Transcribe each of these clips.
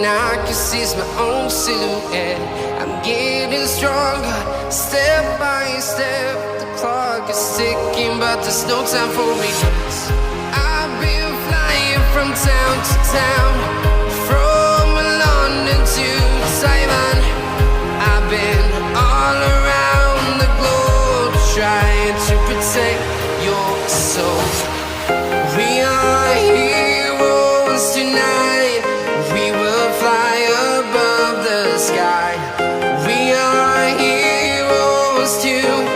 and I can seize my own silhouette. I'm getting stronger, step by step. The clock is ticking, but there's no time for me. I've been flying from town to town, from London to Taiwan. I've been all around the globe, trying to protect your soul. We are heroes tonight. We will fly above the sky. We are heroes tonight.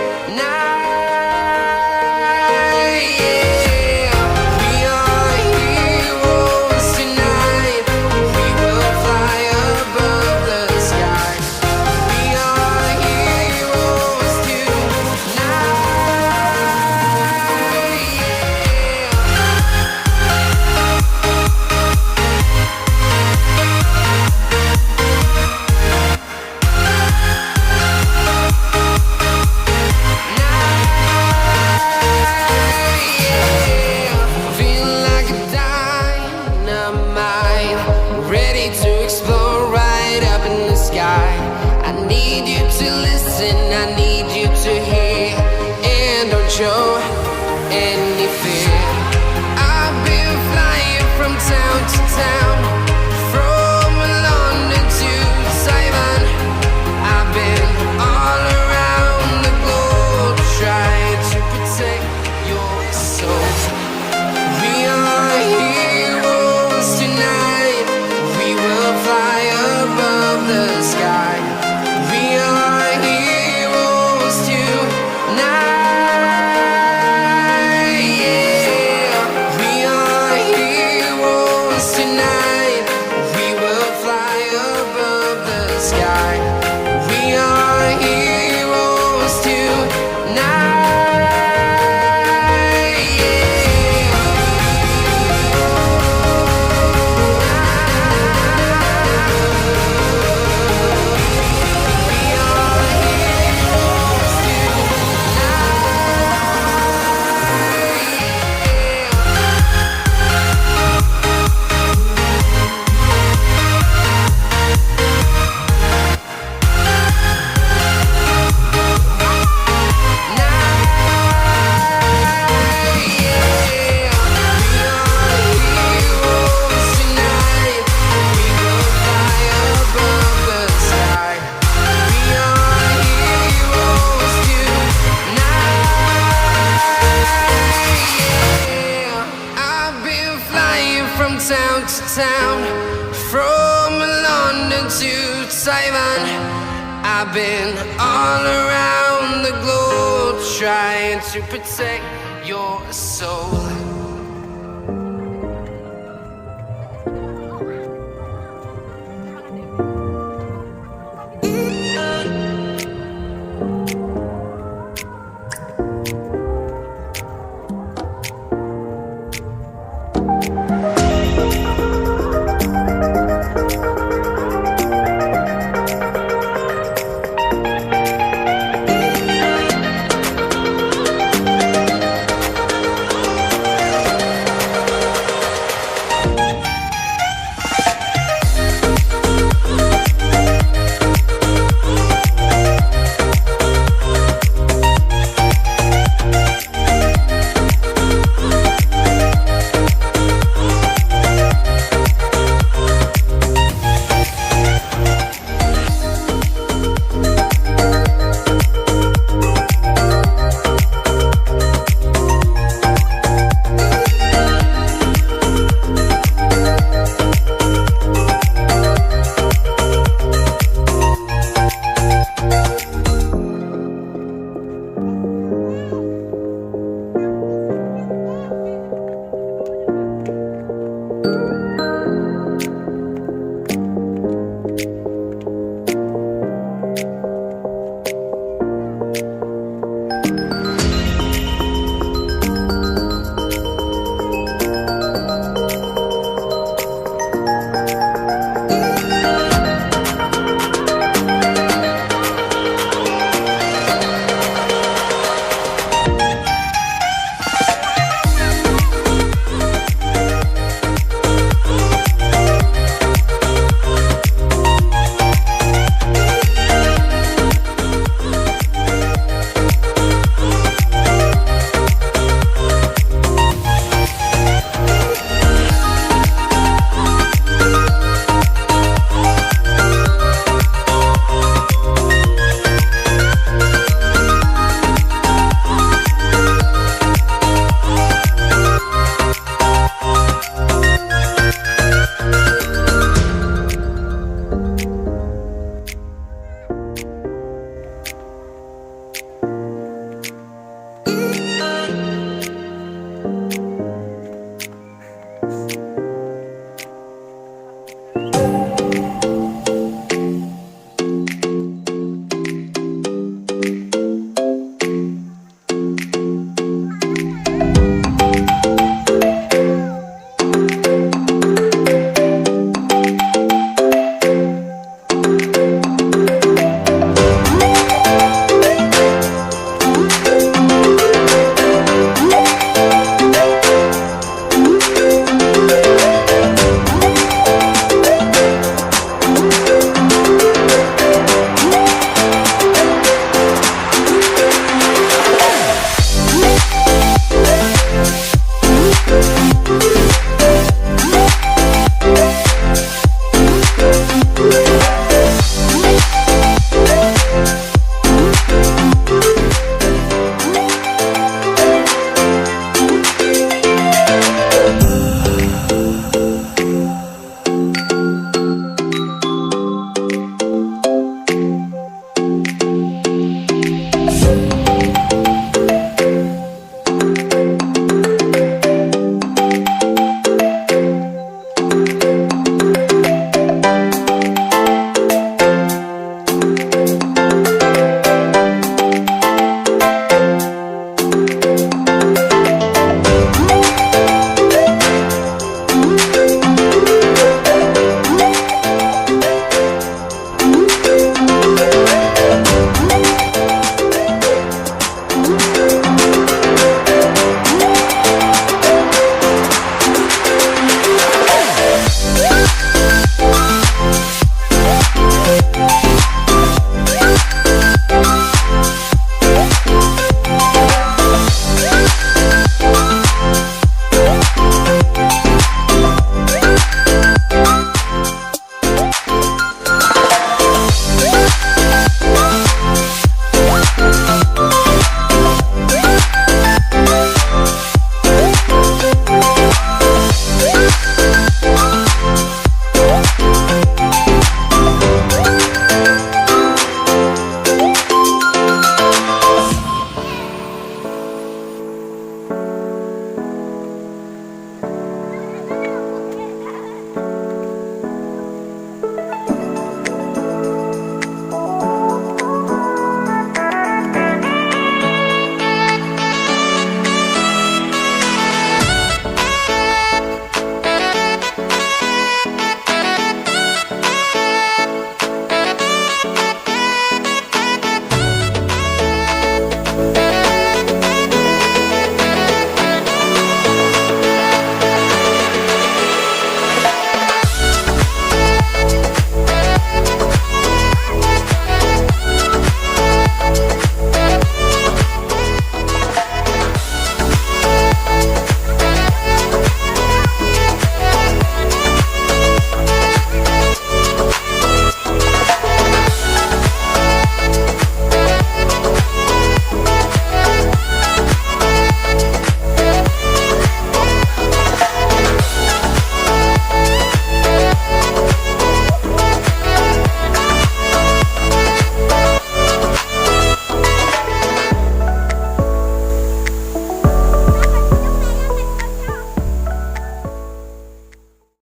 Yeah. We are heroes tonight. We will fly above the sky. We are heroes feel like a dynamite, ready to explode right up in the sky. I need you to listen, I need you to hear, and don't show any fear. I've been flying from town to town, from London to Taiwan. I've been all around the globe, trying to protect your soul. We are heroes tonight. We will fly above the sky. We are heroes tonight. Yeah. We are heroes tonight. We will fly above the sky. We are heroes tonight. From town to town, from London to Taiwan. I've been all around the globe, trying to protect your soul.